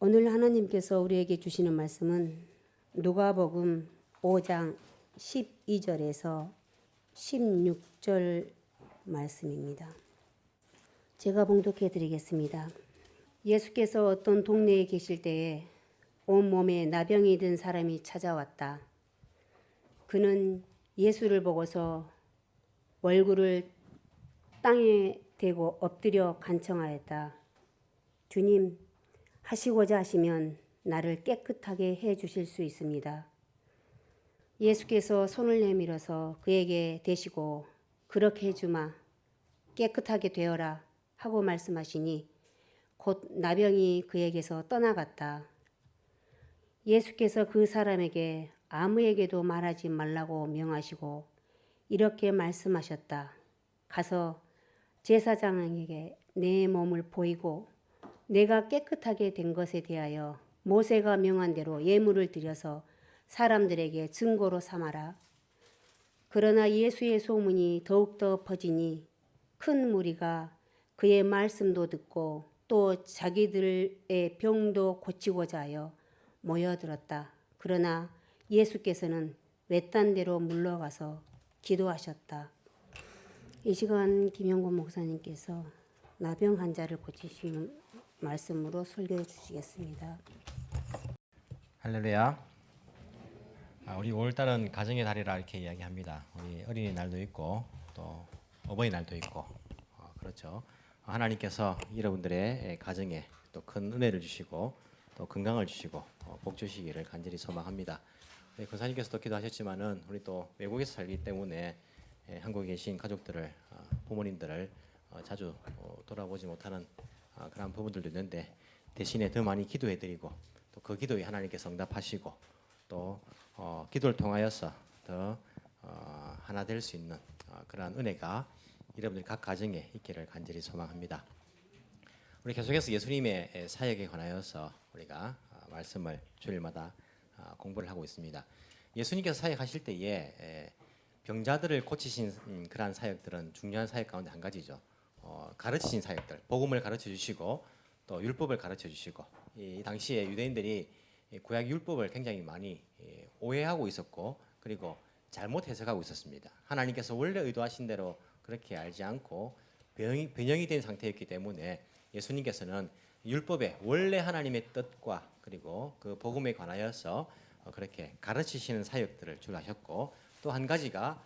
오늘 하나님께서 우리에게 주시는 말씀은 누가복음 5장 12절에서 16절 말씀입니다. 제가 봉독해 드리겠습니다. 예수께서 어떤 동네에 계실 때에 온몸에 나병이 든 사람이 찾아왔다. 그는 예수를 보고서 얼굴을 땅에 대고 엎드려 간청하였다. 주님, 하시고자 하시면 나를 깨끗하게 해 주실 수 있습니다. 예수께서 손을 내밀어서 그에게 대시고 그렇게 해주마, 깨끗하게 되어라 하고 말씀하시니 곧 나병이 그에게서 떠나갔다. 예수께서 그 사람에게 아무에게도 말하지 말라고 명하시고 이렇게 말씀하셨다. 가서 제사장에게 내 몸을 보이고 내가 깨끗하게 된 것에 대하여 모세가 명한 대로 예물을 드려서 사람들에게 증거로 삼아라. 그러나 예수의 소문이 더욱더 퍼지니 큰 무리가 그의 말씀도 듣고 또 자기들의 병도 고치고자 하여 모여들었다. 그러나 예수께서는 외딴 데로 물러가서 기도하셨다. 이 시간 김영곤 목사님께서 나병 환자를 고치시는 말씀으로 설교해 주시겠습니다. 할렐루야. 우리 5월달은 가정의 달이라 이렇게 이야기합니다. 우리 어린이날도 있고 또 어버이날도 있고 그렇죠. 하나님께서 여러분들의 가정에 또 큰 은혜를 주시고 또 건강을 주시고 복 주시기를 간절히 소망합니다. 우리 권사님께서도 기도하셨지만은 우리 또 외국에서 살기 때문에 한국에 계신 가족들을 부모님들을 자주 돌아보지 못하는 그런 부분들도 있는데 대신에 더 많이 기도해드리고 또 그 기도에 하나님께서 응답하시고 또 기도를 통하여서 더 하나 될 수 있는 그러한 은혜가 여러분들 각 가정에 있기를 간절히 소망합니다. 우리 계속해서 예수님의 사역에 관하여서 우리가 말씀을 주일마다 공부를 하고 있습니다. 예수님께서 사역하실 때에 병자들을 고치신 그러한 사역들은 중요한 사역 가운데 한 가지죠. 가르치신 사역들, 복음을 가르쳐 주시고 또 율법을 가르쳐 주시고 이 당시에 유대인들이 구약 율법을 굉장히 많이 오해하고 있었고 그리고 잘못 해석하고 있었습니다. 하나님께서 원래 의도하신 대로 그렇게 알지 않고 변형이 된 상태였기 때문에 예수님께서는 율법의 원래 하나님의 뜻과 그리고 그 복음에 관하여서 그렇게 가르치시는 사역들을 주로 하셨고 또 한 가지가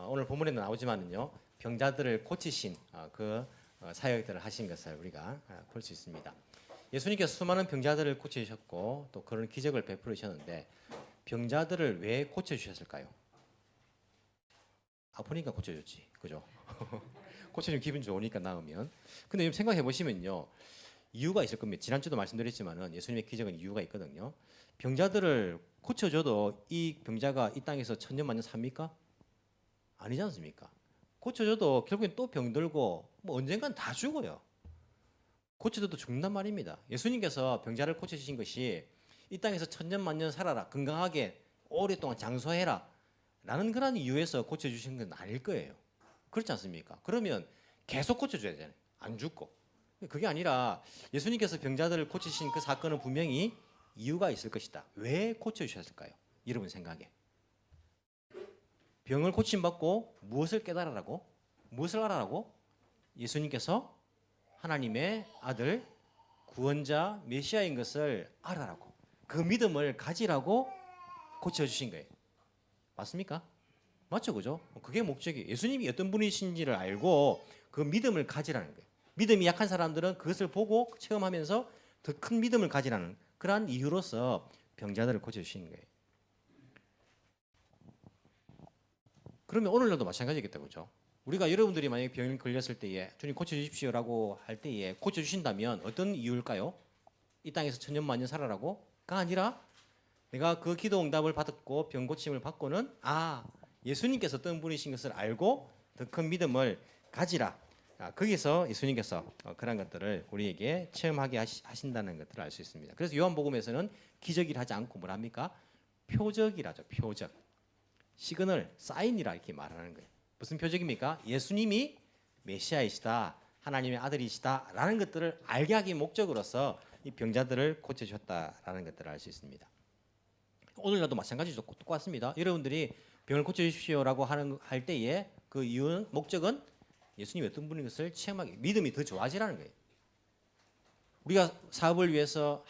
오늘 본문에도 나오지만은요 병자들을 고치신 그 사역들을 하신 것을 우리가 볼 수 있습니다. 예수님께서 수많은 병자들을 고치셨고 또 그런 기적을 베풀으셨는데 병자들을 왜 고쳐주셨을까요? 아프니까 고쳐줬지, 그죠? 고쳐주면 기분 좋으니까 나으면. 근데 생각해 보시면요 이유가 있을 겁니다. 지난주도 말씀드렸지만은 예수님의 기적은 이유가 있거든요. 병자들을 고쳐줘도 이 병자가 이 땅에서 천년만년 삽니까? 아니지 않습니까? 고쳐줘도 결국엔 또 병들고 뭐 언젠간 다 죽어요. 고쳐줘도 죽는단 말입니다. 예수님께서 병자를 고쳐주신 것이 이 땅에서 천년만년 살아라, 건강하게 오랫동안 장수해라 라는 그런 이유에서 고쳐주신 건 아닐 거예요. 그렇지 않습니까? 그러면 계속 고쳐줘야 되잖아요. 안 죽고. 그게 아니라 예수님께서 병자들을 고치신 그 사건은 분명히 이유가 있을 것이다. 왜 고쳐주셨을까요? 여러분 생각에. 병을 고침받고 무엇을 깨달으라고? 무엇을 알아라고? 예수님께서 하나님의 아들, 구원자, 메시아인 것을 알아라고. 그 믿음을 가지라고 고쳐주신 거예요. 맞습니까? 맞죠, 그죠? 그게 목적이에요. 예수님이 어떤 분이신지를 알고 그 믿음을 가지라는 거예요. 믿음이 약한 사람들은 그것을 보고 체험하면서 더 큰 믿음을 가지라는 그러한 이유로서 병자들을 고쳐주신 거예요. 그러면 오늘날도 마찬가지겠다, 그죠? 우리가 여러분들이 만약에 병에 걸렸을 때에 주님 고쳐주십시오라고 할 때에 고쳐주신다면 어떤 이유일까요? 이 땅에서 천년만년 살아라고가 아니라 내가 그 기도 응답을 받았고 병 고침을 받고는 예수님께서 어떤 분이신 것을 알고 더 큰 믿음을 가지라. 거기서 예수님께서 그런 것들을 우리에게 체험하게 하신다는 것들을 알 수 있습니다. 그래서 요한복음에서는 기적이라 하지 않고 뭐랍니까? 표적이라죠. 표적. 시그널, 사인이라 이렇게 말하는 거예요. 무슨 표적입니까? 예수님이 메시아이시다, 하나님의 아들이시다라는 것들을 알게 하기 목적으로서 이 병자들을 고쳐주셨다라는 것들을 알 수 있습니다. 오늘날도 마찬가지죠. 똑같습니다. 여러분들이 병을 고쳐주십시오라고 할 때에 그 이유는 목적은 예수님이 어떤 분인 것을 체험하기, 믿음이 더 좋아지라는 거예요. 우리가 사업을 위해서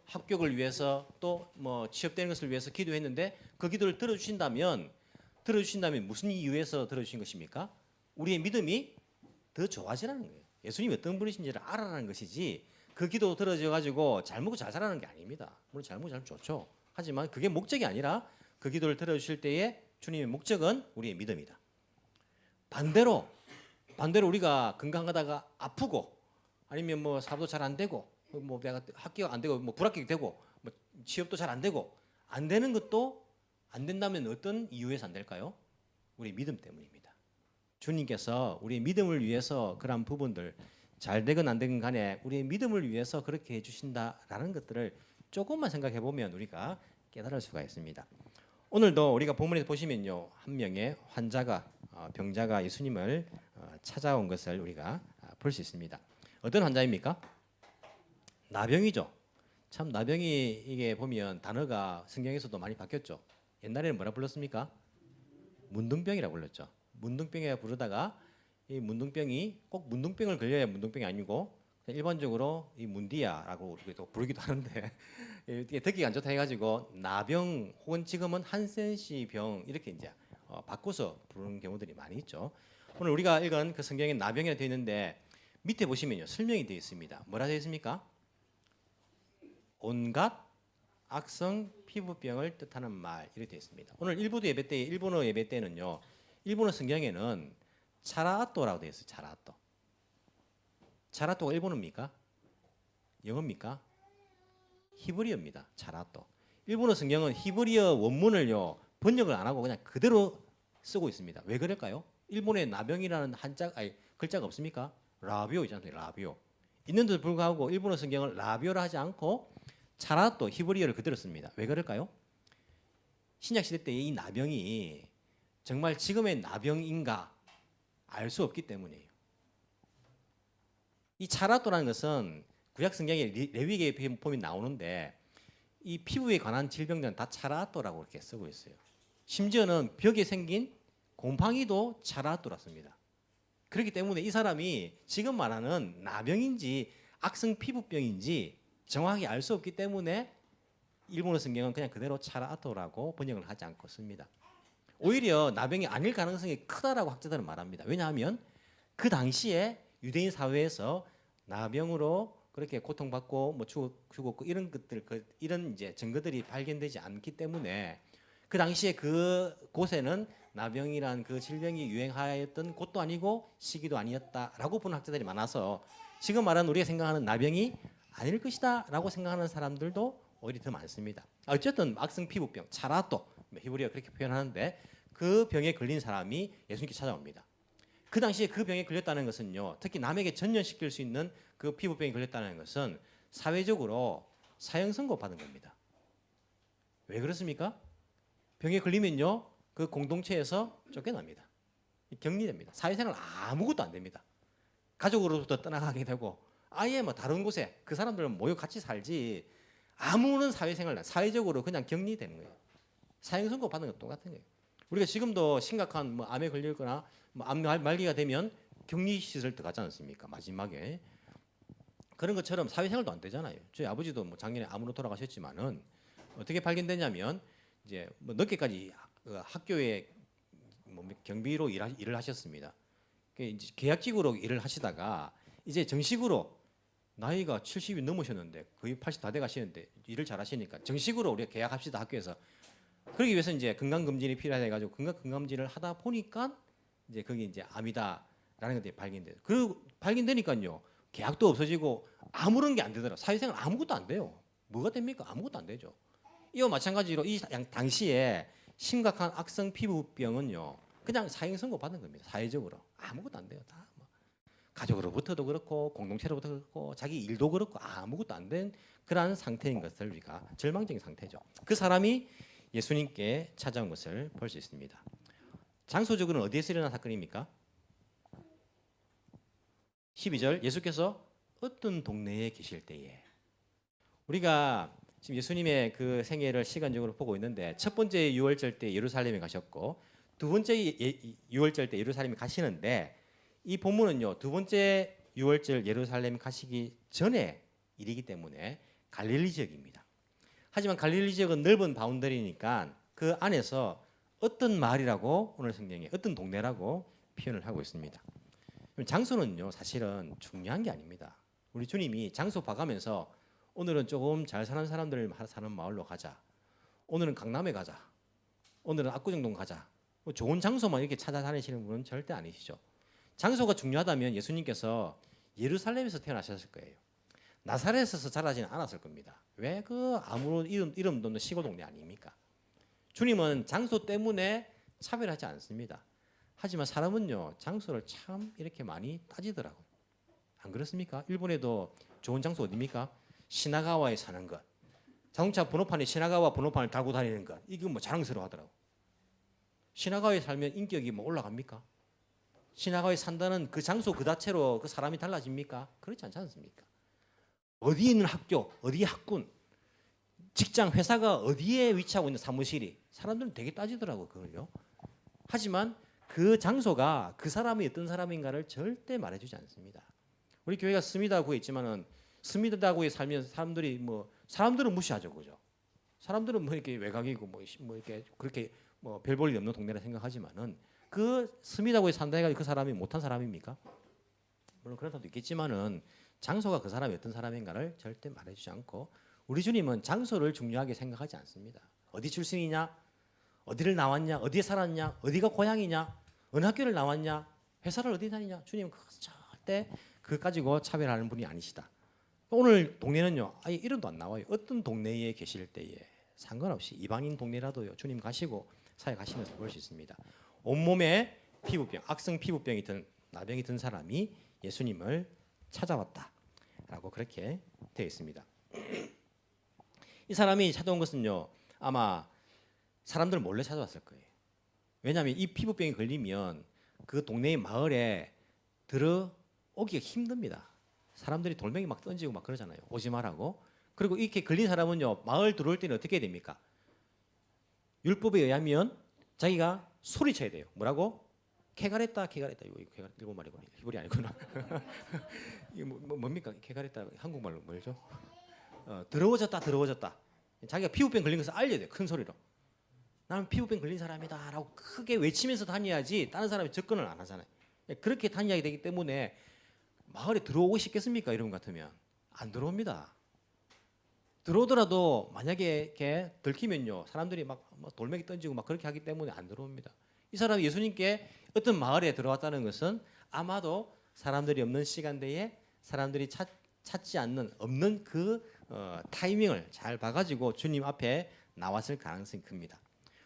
합격을 위해서 또 뭐 취업되는 것을 위해서 기도했는데 그 기도를 들어주신다면 무슨 이유에서 들어주신 것입니까? 우리의 믿음이 더 좋아지라는 거예요. 예수님이 어떤 분이신지를 알아라는 것이지 그 기도 들어져 가지고 잘 먹고 잘 살라는 게 아닙니다. 물론 잘 먹고 잘 좋죠. 하지만 그게 목적이 아니라 그 기도를 들어주실 때에 주님의 목적은 우리의 믿음이다. 반대로 우리가 건강하다가 아프고 아니면 뭐 사업도 잘 안 되고 뭐 내가 학교가 안 되고 뭐 불합격이 되고 뭐 취업도 잘 안 되고 안 되는 것도 안 된다면 어떤 이유에서 안 될까요? 우리 믿음 때문입니다. 주님께서 우리의 믿음을 위해서 그러한 부분들 잘 되건 안 되건 간에 우리의 믿음을 위해서 그렇게 해주신다라는 것들을 조금만 생각해 보면 우리가 깨달을 수가 있습니다. 오늘도 우리가 본문에서 보시면요, 한 명의 환자가 병자가 예수님을 찾아온 것을 우리가 볼 수 있습니다. 어떤 환자입니까? 나병이죠. 참 나병이 이게 보면 단어가 성경에서도 많이 바뀌었죠. 옛날에는 뭐라 불렀습니까? 문둥병이라고 불렀죠. 문둥병이라 부르다가 이 문둥병이 꼭 문둥병을 걸려야 문둥병이 아니고 일반적으로 이 문디아라고 또 부르기도 하는데 이게 듣기가 안 좋다 해가지고 나병 혹은 지금은 한센시 병 이렇게 이제 바꿔서 부르는 경우들이 많이 있죠. 오늘 우리가 읽은 그 성경에 나병이라 되어 있는데 밑에 보시면요 설명이 되어 있습니다. 뭐라 되어 있습니까? 온갖 악성 피부병을 뜻하는 말 이렇게 되어 있습니다. 오늘 일본어 예배 때는요 일본어 성경에는 차라토라고 되어 있어요. 차라토. 차라토가 일본어입니까? 영어입니까? 히브리어입니다. 차라토. 일본어 성경은 히브리어 원문을요 번역을 안 하고 그냥 그대로 쓰고 있습니다. 왜 그럴까요? 일본에 나병이라는 글자가 없습니까? 라비오 있잖아요. 라비오. 있는데도 불구하고 일본어 성경을 라비오라 하지 않고 차라토 히브리어를 그대로 씁니다. 왜 그럴까요? 신약 시대 때 이 나병이 정말 지금의 나병인가 알 수 없기 때문이에요. 이 차라토라는 것은 구약 성경에 레위기에 보면 나오는데 이 피부에 관한 질병들은 다 차라토라고 이렇게 쓰고 있어요. 심지어는 벽에 생긴 곰팡이도 차라토라 씁니다. 그렇기 때문에 이 사람이 지금 말하는 나병인지 악성 피부병인지 정확히 알 수 없기 때문에 일본어 성경은 그냥 그대로 차라토라고 번역을 하지 않고 씁니다. 오히려 나병이 아닐 가능성이 크다라고 학자들은 말합니다. 왜냐하면 그 당시에 유대인 사회에서 나병으로 그렇게 고통받고 뭐 죽었고 이런 것들 이런 이제 증거들이 발견되지 않기 때문에 그 당시에 그 곳에는 나병이란 그 질병이 유행하였던 곳도 아니고 시기도 아니었다라고 보는 학자들이 많아서 지금 말하는 우리가 생각하는 나병이 아닐 것이다라고 생각하는 사람들도 오히려 더 많습니다. 어쨌든 악성 피부병, 차라토, 히브리어 그렇게 표현하는데 그 병에 걸린 사람이 예수님께 찾아옵니다. 그 당시에 그 병에 걸렸다는 것은요, 특히 남에게 전염시킬 수 있는 그 피부병에 걸렸다는 것은 사회적으로 사형 선고 받은 겁니다. 왜 그렇습니까? 병에 걸리면요, 그 공동체에서 쫓겨납니다. 격리됩니다. 사회생활 아무것도 안 됩니다. 가족으로부터 떠나가게 되고 아예 뭐 다른 곳에 그 사람들은 모여 같이 살지 아무런 사회생활, 사회적으로 그냥 격리되는 거예요. 사형 선고 받는 것 똑같은 거예요. 우리가 지금도 심각한 뭐 암에 걸리거나 뭐 암 말기가 되면 격리시설 들어가지 않습니까? 마지막에 그런 것처럼 사회생활도 안 되잖아요. 저희 아버지도 뭐 작년에 암으로 돌아가셨지만은 어떻게 발견되냐면 이제 뭐 늦게까지 학교에 뭐 경비로 일을 하셨습니다. 이제 계약직으로 일을 하시다가 이제 정식으로 나이가 70이 넘으셨는데 거의 80 다 돼 가시는데 일을 잘 하시니까 정식으로 우리가 계약합시다 학교에서. 그러기 위해서 이제 건강검진이 필요하다 해가지고 건강검진을 하다 보니까 이제 그게 이제 암이다라는 것들이 발견돼요. 그 발견되니까요 계약도 없어지고 아무런 게 안 되더라. 사회생활 아무것도 안 돼요. 뭐가 됩니까? 아무것도 안 되죠. 이와 마찬가지로 이 당시에 심각한 악성 피부병은요 그냥 사형 선고 받은 겁니다. 사회적으로 아무것도 안 돼요. 다 뭐. 가족으로부터도 그렇고 공동체로부터 그렇고 자기 일도 그렇고 아무것도 안 된 그러한 상태인 것을 우리가 절망적인 상태죠. 그 사람이 예수님께 찾아온 것을 볼 수 있습니다. 장소적으로는 어디에서 일어난 사건입니까? 12절 예수께서 어떤 동네에 계실 때에 우리가 지금 예수님의 그 생애를 시간적으로 보고 있는데 첫 번째 유월절 때 예루살렘에 가셨고 두 번째 유월절 때 예루살렘에 가시는데 이 본문은요 두 번째 유월절 예루살렘 가시기 전에 일이기 때문에 갈릴리 지역입니다. 하지만 갈릴리 지역은 넓은 바운더리니까 그 안에서 어떤 마을이라고 오늘 성경에 어떤 동네라고 표현을 하고 있습니다. 장소는요 사실은 중요한 게 아닙니다. 우리 주님이 장소 봐가면서 오늘은 조금 잘 사는 사람들 사는 마을로 가자. 오늘은 강남에 가자. 오늘은 압구정동 가자. 뭐 좋은 장소만 이렇게 찾아다니시는 분은 절대 아니시죠. 장소가 중요하다면 예수님께서 예루살렘에서 태어나셨을 거예요. 나사렛에서 자라지는 않았을 겁니다. 왜 그 아무런 이름도 없는 시골 동네 아닙니까? 주님은 장소 때문에 차별하지 않습니다. 하지만 사람은요 장소를 참 이렇게 많이 따지더라고요. 안 그렇습니까? 일본에도 좋은 장소 어디입니까? 시나가와에 사는 것. 자동차 번호판에 시나가와 번호판을 달고 다니는 것. 이거 뭐 자랑스러워하더라고. 시나가와에 살면 인격이 뭐 올라갑니까? 시나가와에 산다는 그 장소 그 자체로 그 사람이 달라집니까? 그렇지 않지 않습니까? 어디에 있는 학교, 어디에 학군, 직장, 회사가 어디에 위치하고 있는 사무실이 사람들은 되게 따지더라고요. 그걸요. 하지만 그 장소가 그 사람이 어떤 사람인가를 절대 말해주지 않습니다. 우리 교회가 스미다구에 있지만은 스미다구에 살면 사람들은 무시하죠, 그죠? 사람들은 뭐 이렇게 외곽이고 뭐 이렇게 그렇게 뭐 별 볼 일 없는 동네라 생각하지만은 그 스미다구에 산다 해가지고 그 사람이 못한 사람입니까? 물론 그런 사람도 있겠지만은 장소가 그 사람이 어떤 사람인가를 절대 말해주지 않고 우리 주님은 장소를 중요하게 생각하지 않습니다. 어디 출신이냐, 어디를 나왔냐, 어디에 살았냐, 어디가 고향이냐, 어느 학교를 나왔냐, 회사를 어디 다니냐. 주님은 절대 그거 가지고 차별하는 분이 아니시다. 오늘 동네는요, 아예 이름도 안 나와요. 어떤 동네에 계실 때에 상관없이 이방인 동네라도요, 주님 가시고 사회 가시면서 볼 수 있습니다. 온몸에 피부병, 악성 피부병이 든 나병이 든 사람이 예수님을 찾아왔다라고 그렇게 되어 있습니다. 이 사람이 찾아온 것은요, 아마 사람들 몰래 찾아왔을 거예요. 왜냐하면 이 피부병이 걸리면 그 동네의 마을에 들어오기가 힘듭니다. 사람들이 돌멩이 막 던지고 막 그러잖아요. 오지 말라고. 그리고 이렇게 걸린 사람은요, 마을 들어올 때는 어떻게 해야 됩니까? 율법에 의하면 자기가 소리쳐야 돼요. 뭐라고? 케가레타, 케가레타. 이거 일본 말이구나. 히브리 아니구나. 이게 뭡니까? 케가레타 한국말로 뭐죠? 더러워졌다, 더러워졌다. 자기가 피부병 걸린 것을 알려야 돼요. 큰 소리로. 나는 피부병 걸린 사람이다라고 크게 외치면서 다녀야지 다른 사람이 접근을 안 하잖아요. 그렇게 다녀야 되기 때문에 마을에 들어오고 싶겠습니까? 이런 것 같으면 안 들어옵니다. 들어오더라도 만약에 이렇게 들키면요, 사람들이 막 돌멩이 던지고 막 그렇게 하기 때문에 안 들어옵니다. 이 사람이 예수님께 어떤 마을에 들어왔다는 것은 아마도 사람들이 없는 시간대에 사람들이 찾지 않는 없는 그 타이밍을 잘 봐가지고 주님 앞에 나왔을 가능성이 큽니다.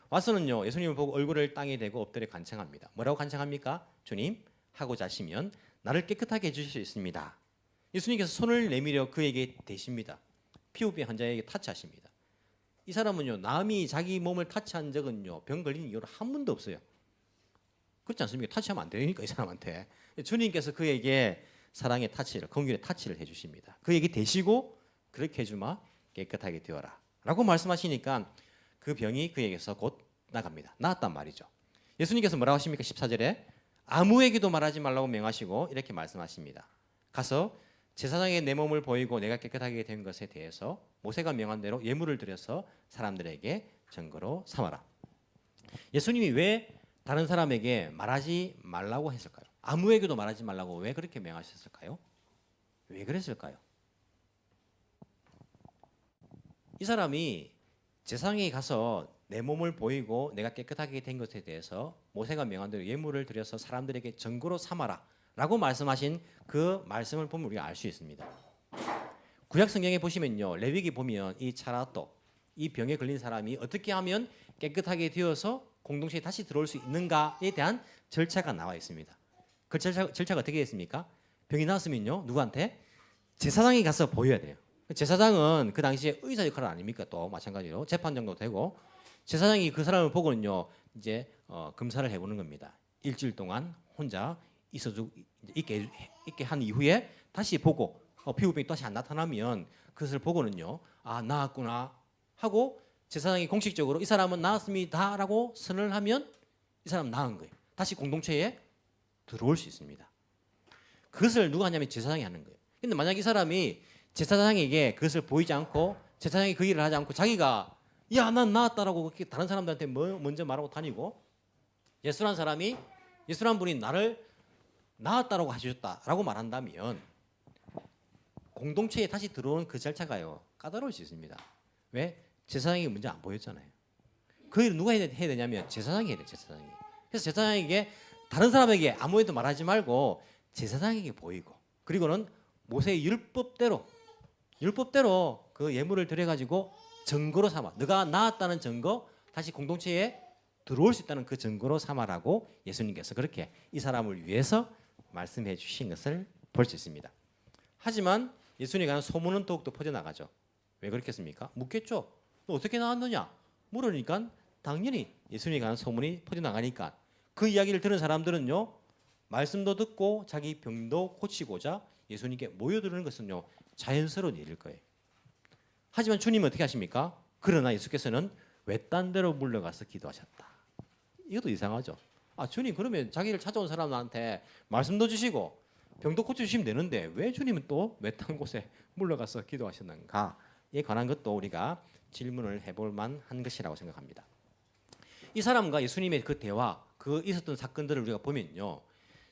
와서는요, 예수님을 보고 얼굴을 땅에 대고 엎드려 간청합니다. 뭐라고 간청합니까? 주님, 하고자 하시면 나를 깨끗하게 해주실 수 있습니다. 예수님께서 손을 내밀어 그에게 대십니다. 피부병 환자에게 타치하십니다. 이 사람은요, 남이 자기 몸을 타치한 적은요, 병 걸린 이후로 한 번도 없어요. 그렇지 않습니까? 타치하면 안 되니까 이 사람한테. 주님께서 그에게 사랑의 타치를, 긍휼의 타치를 해주십니다. 그에게 대시고 그렇게 해주마 깨끗하게 되어라 라고 말씀하시니까 그 병이 그에게서 곧 나갑니다. 나았단 말이죠. 예수님께서 뭐라고 하십니까? 14절에 아무에게도 말하지 말라고 명하시고 이렇게 말씀하십니다. 가서 제사장에게 내 몸을 보이고 내가 깨끗하게 된 것에 대해서 모세가 명한 대로 예물을 드려서 사람들에게 증거로 삼아라. 예수님이 왜 다른 사람에게 말하지 말라고 했을까요? 아무에게도 말하지 말라고 왜 그렇게 명하셨을까요? 왜 그랬을까요? 이 사람이 제사장에게 가서 내 몸을 보이고 내가 깨끗하게 된 것에 대해서 모세가 명한 대로 예물을 드려서 사람들에게 증거로 삼아라 라고 말씀하신 그 말씀을 보면 우리가 알 수 있습니다. 구약 성경에 보시면요, 레위기 보면 이 차라또, 이 병에 걸린 사람이 어떻게 하면 깨끗하게 되어서 공동체에 다시 들어올 수 있는가에 대한 절차가 나와 있습니다. 그 절차가 어떻게 됐습니까? 병이 나왔으면요, 누구한테? 제사장이 가서 보여야 돼요. 제사장은 그 당시에 의사 역할 아닙니까? 또 마찬가지로 재판 정도 되고, 제사장이 그 사람을 보고는요, 이제 검사를 해보는 겁니다. 일주일 동안 혼자 있게 한 이후에 다시 보고 피부병이 다시 안 나타나면 그것을 보고는요, 아 나았구나 하고 제사장이 공식적으로 이 사람은 나았습니다라고 선언을 하면 이 사람은 나은 거예요. 다시 공동체에 들어올 수 있습니다. 그것을 누가 하냐면 제사장이 하는 거예요. 근데 만약 이 사람이 제사장에게 그것을 보이지 않고 제사장이 그 일을 하지 않고 자기가 야 난 나았다라고 그렇게 다른 사람들한테 먼저 말하고 다니고 예수란 사람이 예수란 분이 나를 나았다라고 하셨다라고 말한다면 공동체에 다시 들어오는 그 절차가요 까다로울 수 있습니다. 왜? 제사장이 먼저 안 보였잖아요. 그 일을 누가 해야 되냐면 제사장이 해야 돼요. 제사장이. 그래서 제사장에게 다른 사람에게 아무에도 말하지 말고 제사장에게 보이고 그리고는 모세의 율법대로 그 예물을 드려가지고 증거로 삼아 너가 나았다는 증거 다시 공동체에 들어올 수 있다는 그 증거로 삼아라고 예수님께서 그렇게 이 사람을 위해서 말씀해 주신 것을 볼 수 있습니다. 하지만 예수님에 관한 소문은 더욱더 퍼져나가죠. 왜 그렇겠습니까? 묻겠죠. 너 어떻게 나왔느냐? 물으니까 당연히 예수님에 관한 소문이 퍼져나가니까 그 이야기를 들은 사람들은요. 말씀도 듣고 자기 병도 고치고자 예수님께 모여드는 것은요. 자연스러운 일일 거예요. 하지만 주님은 어떻게 하십니까? 그러나 예수께서는 외딴 데로 물러가서 기도하셨다. 이것도 이상하죠. 아 주님 그러면 자기를 찾아온 사람한테 말씀도 주시고 병도 고쳐주시면 되는데 왜 주님은 또 외딴 곳에 물러가서 기도하셨는가에 관한 것도 우리가 질문을 해볼 만한 것이라고 생각합니다. 이 사람과 예수님의 그 대화, 그 있었던 사건들을 우리가 보면요.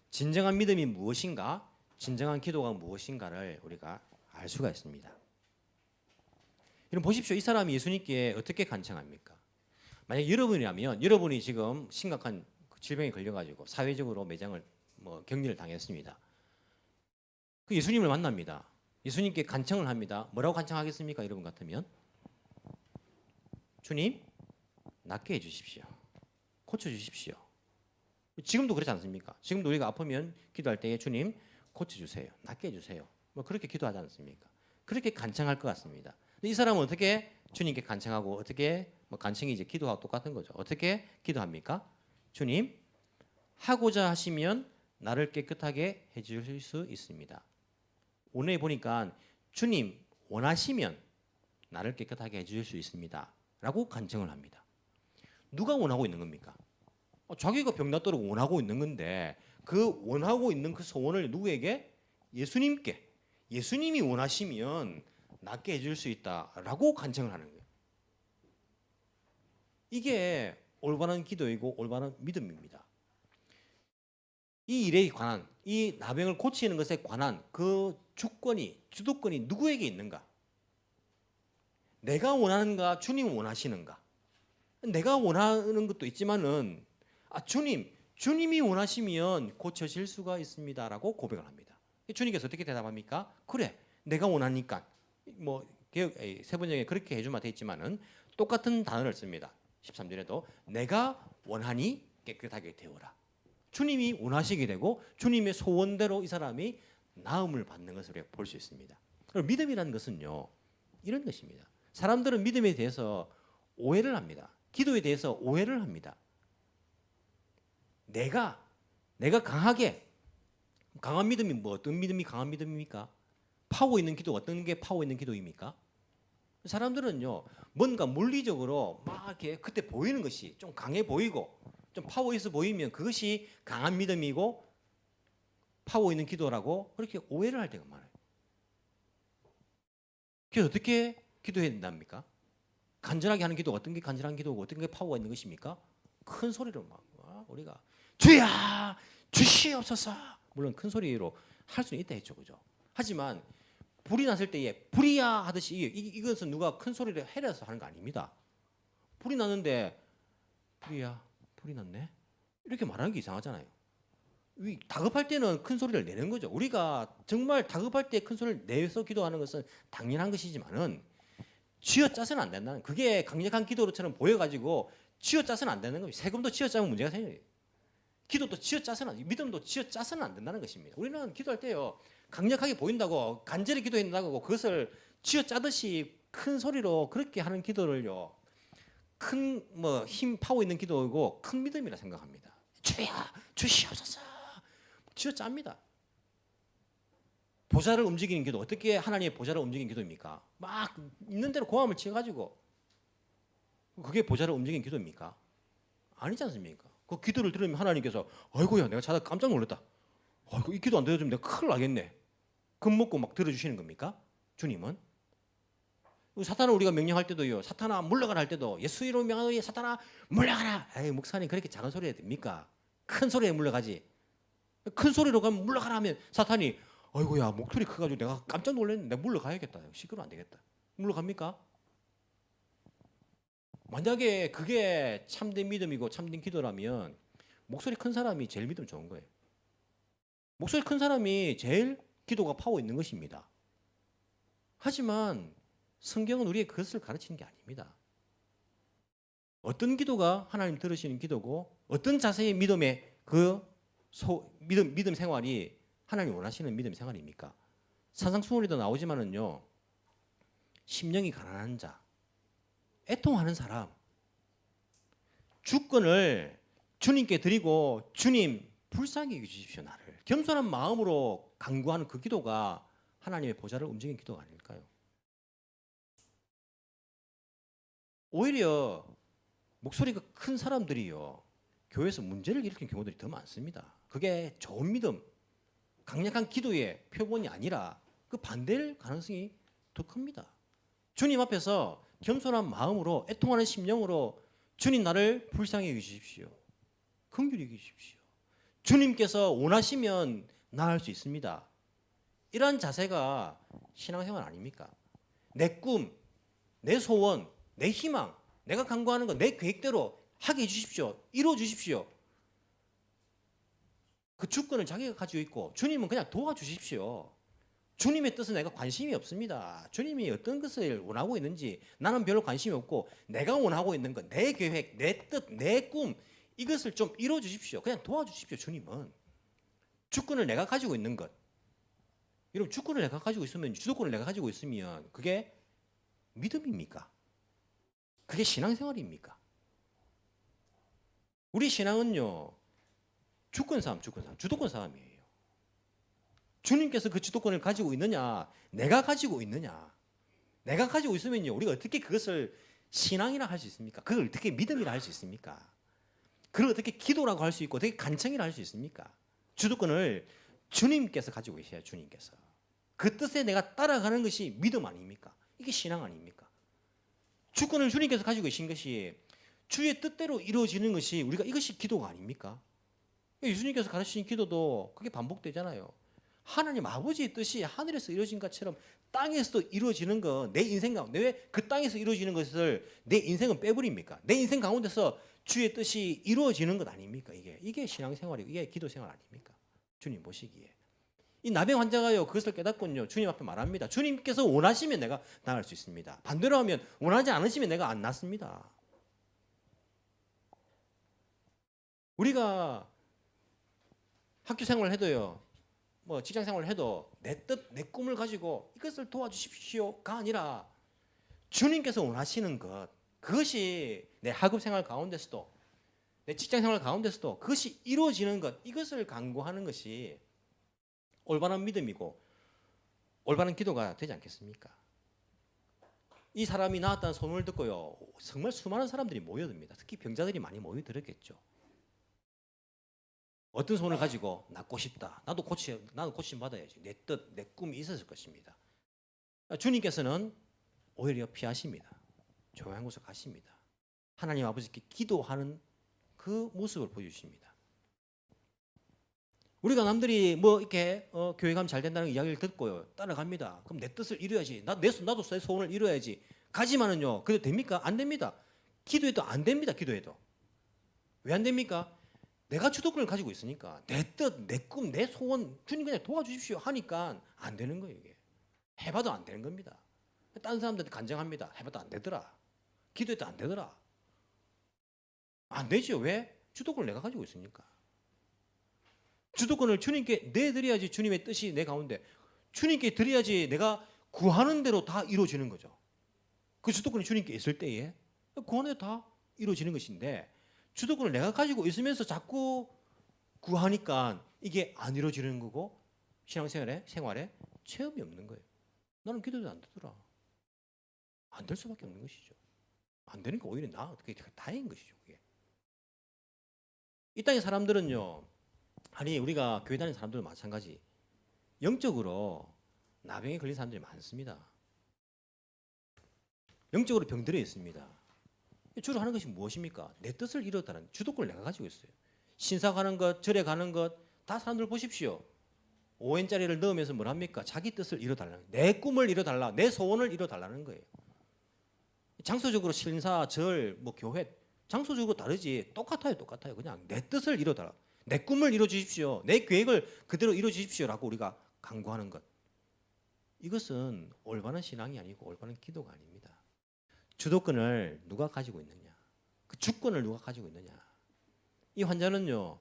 진정한 믿음이 무엇인가, 진정한 기도가 무엇인가를 우리가 알 수가 있습니다. 여러분 보십시오. 이 사람이 예수님께 어떻게 간청합니까? 만약 여러분이라면 여러분이 지금 심각한 질병에 걸려가지고 사회적으로 매장을 격리를 당했습니다. 그 예수님을 만납니다. 예수님께 간청을 합니다. 뭐라고 간청하겠습니까? 여러분 같으면 주님 낫게 해주십시오. 고쳐주십시오. 지금도 그렇지 않습니까? 지금도 우리가 아프면 기도할 때에 주님 고쳐주세요. 낫게 해주세요. 그렇게 기도하지 않습니까? 그렇게 간청할 것 같습니다. 이 사람은 어떻게 주님께 간청하고 어떻게 간청이 이제 기도하고 똑같은 거죠. 어떻게 기도합니까? 주님 하고자 하시면 나를 깨끗하게 해주실 수 있습니다. 오늘 보니까 주님 원하시면 나를 깨끗하게 해주실 수 있습니다. 라고 간청을 합니다. 누가 원하고 있는 겁니까? 자기가 병 낫도록 원하고 있는 건데 그 원하고 있는 그 소원을 누구에게? 예수님께. 예수님이 원하시면 낫게 해줄 수 있다라고 간청을 하는 거예요. 이게 올바른 기도이고 올바른 믿음입니다. 이 일에 관한, 이 나병을 고치는 것에 관한 그 주도권이 누구에게 있는가? 내가 원하는가? 주님이 원하시는가? 내가 원하는 것도 있지만은 주님이 원하시면 고쳐질 수가 있습니다라고 고백을 합니다. 주님께서 어떻게 대답합니까? 그래, 내가 원하니까 세번역에 그렇게 해주면 돼 있지만은 똑같은 단어를 씁니다. 13절에도 내가 원하니 깨끗하게 되어라. 주님이 원하시게 되고 주님의 소원대로 이 사람이 나음을 받는 것을 우리가 볼 수 있습니다. 그럼 믿음이라는 것은요 이런 것입니다. 사람들은 믿음에 대해서 오해를 합니다. 기도에 대해서 오해를 합니다. 내가 강한 믿음이 어떤 믿음이 강한 믿음입니까? 파워 있는 기도 어떤 게 파워 있는 기도입니까? 사람들은요 뭔가 물리적으로 막 이렇게 그때 보이는 것이 좀 강해 보이고 좀 파워 있어 보이면 그것이 강한 믿음이고 파워 있는 기도라고 그렇게 오해를 할 때가 많아요. 그래서 어떻게 기도해야 된답니까? 간절하게 하는 기도가 어떤 게 간절한 기도고 어떤 게 파워가 있는 것입니까? 큰 소리로 막 우리가 주야 주시옵소서 물론 큰 소리로 할 수는 있다 했죠, 그죠? 하지만 불이 났을 때에 불이야 하듯이 이것은 누가 큰 소리를 해려서 하는 거 아닙니다. 불이 났는데 불이야 불이 났네 이렇게 말하는 게 이상하잖아요. 다급할 때는 큰 소리를 내는 거죠. 우리가 정말 다급할 때 큰 소리를 내서 기도하는 것은 당연한 것이지만은 쥐어짜서는 안 된다는 그게 강력한 기도로처럼 보여가지고 쥐어짜서는 안 되는 겁니다. 세금도 쥐어짜면 문제가 생겨요. 기도도 쥐어짜서는 믿음도 쥐어짜서는 안 된다는 것입니다. 우리는 기도할 때요 강력하게 보인다고 간절히 기도한다고 그것을 쥐어짜듯이 큰 소리로 그렇게 하는 기도를요 큰 힘 파워 있는 기도이고 큰 믿음이라 생각합니다. 주야 주시옵소서 쥐어짭니다. 보좌를 움직이는 기도, 어떻게 하나님의 보좌를 움직이는 기도입니까? 막 있는 대로 고함을 치가지고 그게 보좌를 움직이는 기도입니까? 아니지 않습니까? 그 기도를 들으면 하나님께서 아이고야 내가 자다 깜짝 놀랐다. 아이고 이 기도 안 들어주면 내가 큰일 나겠네. 겁먹고 막 들어주시는 겁니까? 주님은? 사탄을 우리가 명령할 때도요. 사탄아 물러가라 할 때도 예수 이름으로 명하노니 사탄아 물러가라. 에이 목사님 그렇게 작은 소리에 됩니까? 큰 소리에 물러가지. 큰 소리로 가면 물러가라 하면 사탄이 아이고야 목소리 커가지고 내가 깜짝 놀랐는데 내가 물러가야겠다. 시끄러워 안 되겠다. 물러갑니까? 만약에 그게 참된 믿음이고 참된 기도라면 목소리 큰 사람이 제일 믿음 좋은 거예요. 목소리 큰 사람이 제일 기도가 파워 있는 것입니다. 하지만 성경은 우리에게 그것을 가르치는 게 아닙니다. 어떤 기도가 하나님 들으시는 기도고 어떤 자세의 믿음의 믿음 생활이 하나님 원하시는 믿음 생활입니까? 산상수훈에도 나오지만은요. 심령이 가난한 자, 애통하는 사람, 주권을 주님께 드리고 주님 불쌍히 여기주십시오 나를. 겸손한 마음으로 간구하는 그 기도가 하나님의 보좌를 움직이는 기도가 아닐까요? 오히려 목소리가 큰 사람들이요. 교회에서 문제를 일으킨 경우들이 더 많습니다. 그게 좋은 믿음, 강력한 기도의 표본이 아니라 그 반대일 가능성이 더 큽니다. 주님 앞에서 겸손한 마음으로 애통하는 심령으로 주님 나를 불쌍히 여기십시오. 긍휼히 여기십시오. 주님께서 원하시면 나을 수 있습니다. 이러한 자세가 신앙생활 아닙니까? 내 꿈, 내 소원, 내 희망, 내가 간구하는 거 내 계획대로 하게 해주십시오. 이루어 주십시오. 그 주권을 자기가 가지고 있고 주님은 그냥 도와주십시오. 주님의 뜻은 내가 관심이 없습니다. 주님이 어떤 것을 원하고 있는지 나는 별로 관심이 없고 내가 원하고 있는 것, 내 계획, 내 뜻, 내 꿈 이것을 좀 이루어 주십시오. 그냥 도와주십시오. 주님은. 주권을 내가 가지고 있는 것. 여러분 주권을 내가 가지고 있으면 주도권을 내가 가지고 있으면 그게 믿음입니까? 그게 신앙생활입니까? 우리 신앙은요. 주도권 싸움이에요. 주님께서 그 주도권을 가지고 있느냐, 내가 가지고 있느냐. 내가 가지고 있으면요, 우리가 어떻게 그것을 신앙이라 할 수 있습니까? 그걸 어떻게 믿음이라 할 수 있습니까? 그걸 어떻게 기도라고 할 수 있고, 어떻게 간청이라 할 수 있습니까? 주도권을 주님께서 가지고 계셔야 주님께서. 그 뜻에 내가 따라가는 것이 믿음 아닙니까? 이게 신앙 아닙니까? 주권을 주님께서 가지고 계신 것이 주의 뜻대로 이루어지는 것이 우리가 이것이 기도가 아닙니까? 예수님께서 가르치신 기도도 그게 반복되잖아요. 하나님 아버지의 뜻이 하늘에서 이루어진 것처럼 땅에서도 이루어지는 거 내 인생 가운데 왜 그 땅에서 이루어지는 것을 내 인생은 빼버립니까? 내 인생 가운데서 주의 뜻이 이루어지는 것 아닙니까? 이게 신앙생활이고 이게 기도생활 아닙니까? 주님 보시기에 이 나병 환자가요 그것을 깨닫군요. 주님 앞에 말합니다. 주님께서 원하시면 내가 나을 수 있습니다. 반대로 하면 원하지 않으시면 내가 안 낫습니다. 우리가 학교 생활을 해도요, 뭐 직장 생활을 해도 내 뜻, 내 꿈을 가지고 이것을 도와주십시오가 아니라 주님께서 원하시는 것, 그것이 내 학업 생활 가운데서도 내 직장 생활 가운데서도 그것이 이루어지는 것, 이것을 간구하는 것이 올바른 믿음이고 올바른 기도가 되지 않겠습니까? 이 사람이 나았다는 소문을 듣고요, 정말 수많은 사람들이 모여듭니다. 특히 병자들이 많이 모여들었겠죠. 어떤 소원을 가지고 낫고 싶다. 나도 고침 받아야지. 내 뜻, 내 꿈이 있었을 것입니다. 주님께서는 오히려 피하십니다. 조용한 곳으로 가십니다. 하나님 아버지께 기도하는 그 모습을 보여주십니다. 우리가 남들이 뭐 이렇게 교회 가면 잘 된다는 이야기를 듣고요, 따라갑니다. 그럼 내 뜻을 이루어야지. 나도 내 소원을 이루어야지. 가지만은요, 그래도 됩니까? 안 됩니다. 기도해도 안 됩니다. 기도해도. 왜 안 됩니까? 내가 주도권을 가지고 있으니까 내 뜻, 내 꿈, 내 소원 주님 그냥 도와주십시오 하니까 안 되는 거예요. 이게 해봐도 안 되는 겁니다. 다른 사람들한테 간증합니다. 해봐도 안 되더라. 기도해도 안 되더라. 안 되죠. 왜? 주도권을 내가 가지고 있으니까. 주도권을 주님께 내드려야지 주님의 뜻이 내 가운데 주님께 드려야지 내가 구하는 대로 다 이루어지는 거죠. 그 주도권이 주님께 있을 때에 구하는 대로 다 이루어지는 것인데 주도권을 내가 가지고 있으면서 자꾸 구하니까 이게 안 이루어지는 거고 신앙생활에 체험이 없는 거예요. 나는 기도도 안 되더라. 안 될 수밖에 없는 것이죠. 안 되니까 오히려 그게 다행인 것이죠. 그게. 이 땅의 사람들은요, 아니 우리가 교회 다니는 사람들도 마찬가지. 영적으로 나병에 걸린 사람들이 많습니다. 영적으로 병들어 있습니다. 주로 하는 것이 무엇입니까? 내 뜻을 이루었다는 주도권을 내가 가지고 있어요. 신사 가는 것, 절에 가는 것, 다 사람들 보십시오. 5엔짜리를 넣으면서 뭘 합니까? 자기 뜻을 이뤄달라는, 내 꿈을 이뤄달라, 내 소원을 이뤄달라는 거예요. 장소적으로 신사, 절, 뭐 교회, 장소적으로 다르지 똑같아요. 그냥 내 뜻을 이뤄달라, 내 꿈을 이뤄 주십시오, 내 계획을 그대로 이뤄 주십시오라고 우리가 간구하는 것. 이것은 올바른 신앙이 아니고 올바른 기도가 아닙니다. 주도권을 누가 가지고 있느냐, 그 주권을 누가 가지고 있느냐. 이 환자는요,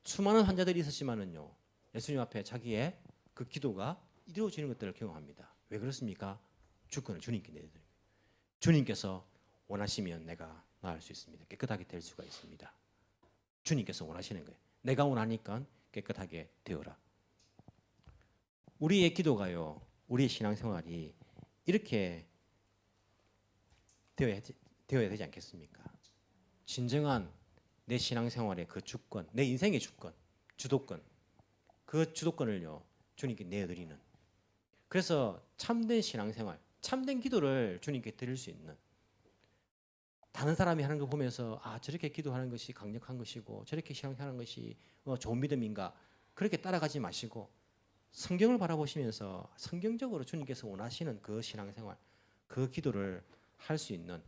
수많은 환자들이 있었지만은요, 예수님 앞에 자기의 그 기도가 이루어지는 것들을 경험합니다. 왜 그렇습니까? 주권을 주님께 내드립니다. 주님께서 원하시면 내가 나을 수 있습니다. 깨끗하게 될 수가 있습니다. 주님께서 원하시는 거예요. 내가 원하니까 깨끗하게 되어라. 우리의 기도가요, 우리의 신앙생활이 이렇게 되어야 되지 않겠습니까? 진정한 내 신앙생활의 그 주권, 내 인생의 주권, 주도권, 그 주도권을요 주님께 내어드리는, 그래서 참된 신앙생활, 참된 기도를 주님께 드릴 수 있는, 다른 사람이 하는 거 보면서 아 저렇게 기도하는 것이 강력한 것이고 저렇게 신앙생활하는 것이 좋은 믿음인가, 그렇게 따라가지 마시고 성경을 바라보시면서 성경적으로 주님께서 원하시는 그 신앙생활, 그 기도를 할 수 있는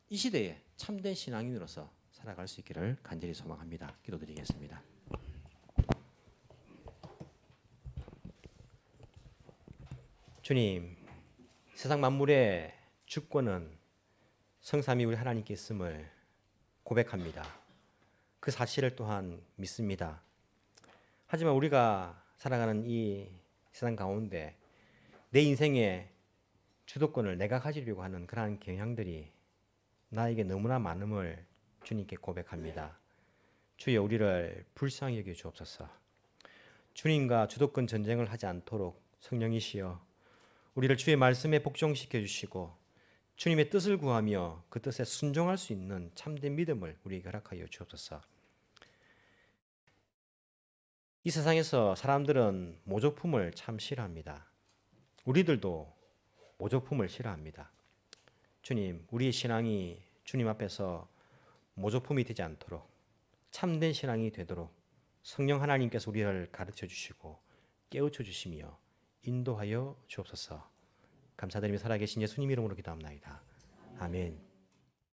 이 시대에 참된 신앙인으로서 살아갈 수 있기를 간절히 소망합니다. 기도드리겠습니다. 주님, 세상 만물의 주권은 성삼위 우리 하나님께 있음을 고백합니다. 그 사실을 또한 믿습니다. 하지만 우리가 살아가는 이 세상 가운데 내 인생의 주도권을 내가 가지려고 하는 그러한 경향들이 나에게 너무나 많음을 주님께 고백합니다. 주여, 우리를 불쌍히 여겨 주옵소서. 주님과 주도권 전쟁을 하지 않도록 성령이시여 우리를 주의 말씀에 복종시켜 주시고 주님의 뜻을 구하며 그 뜻에 순종할 수 있는 참된 믿음을 우리에게 허락하여 주옵소서. 이 세상에서 사람들은 모조품을 참 싫어합니다. 우리들도 모조품을 싫어합니다. 주님, 우리의 신앙이 주님 앞에서 모조품이 되지 않도록 참된 신앙이 되도록 성령 하나님께서 우리를 가르쳐 주시고 깨우쳐 주시며 인도하여 주옵소서. 감사드리며 살아계신 예수님 이름으로 기도합나이다. 아멘.